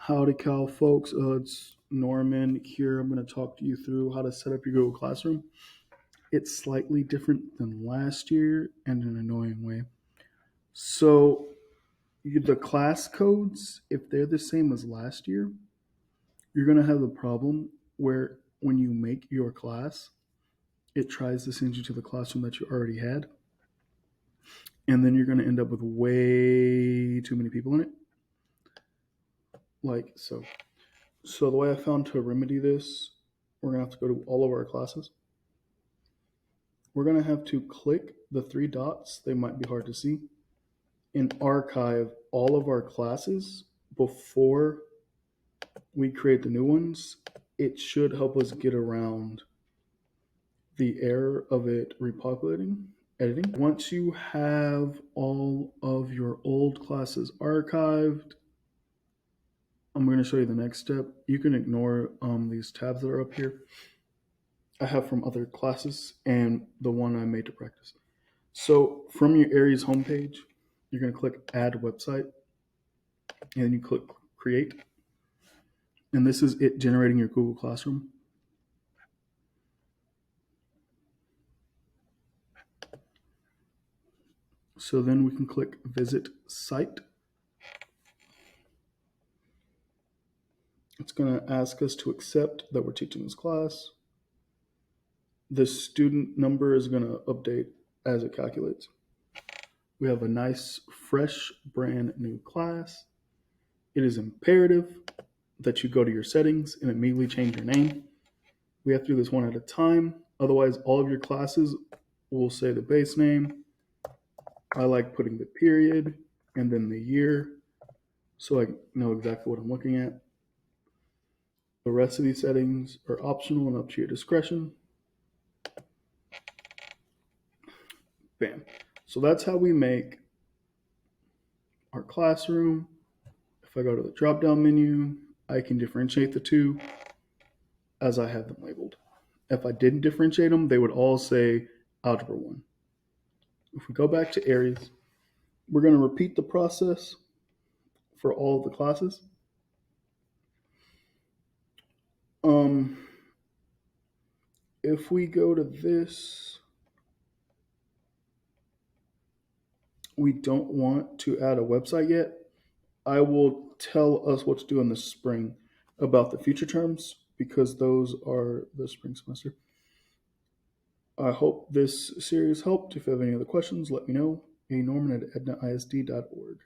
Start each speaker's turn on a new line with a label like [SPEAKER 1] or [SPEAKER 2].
[SPEAKER 1] Howdy, Cal folks. It's Norman here. I'm going to talk to you through how to set up your Google Classroom. It's slightly different than last year and in an annoying way. So, the class codes, if they're the same as last year, you're going to have the problem where when you make your class, it tries to send you to the classroom that you already had. And then you're going to end up with way too many people in it. Like so. So the way I found to remedy this, we're gonna have to go to all of our classes. We're gonna have to click the three dots, they might be hard to see, and archive all of our classes before we create the new ones. It should help us get around the error of it repopulating, editing. Once you have all of your old classes archived, I'm going to show you the next step. You can ignore these tabs that are up here. I have from other classes and the one I made to practice. So from your Aeries homepage, you're going to click Add Website, and then you click Create. And this is it generating your Google Classroom. So then we can click Visit Site. It's going to ask us to accept that we're teaching this class. The student number is going to update as it calculates. We have a nice, fresh, brand new class. It is imperative that you go to your settings and immediately change your name. We have to do this one at a time. Otherwise, all of your classes will say the base name. I like putting the period and then the year so I know exactly what I'm looking at. The rest of these settings are optional and up to your discretion. Bam. So that's how we make our classroom. If I go to the drop-down menu, I can differentiate the two as I have them labeled. If I didn't differentiate them, they would all say Algebra 1. If we go back to Aeries, we're going to repeat the process for all of the classes. If we go to this, we don't want to add a website yet. I will tell us what to do in the spring about the future terms because those are the spring semester. I hope this series helped. If you have any other questions, let me know. Norman at ednaisd.org.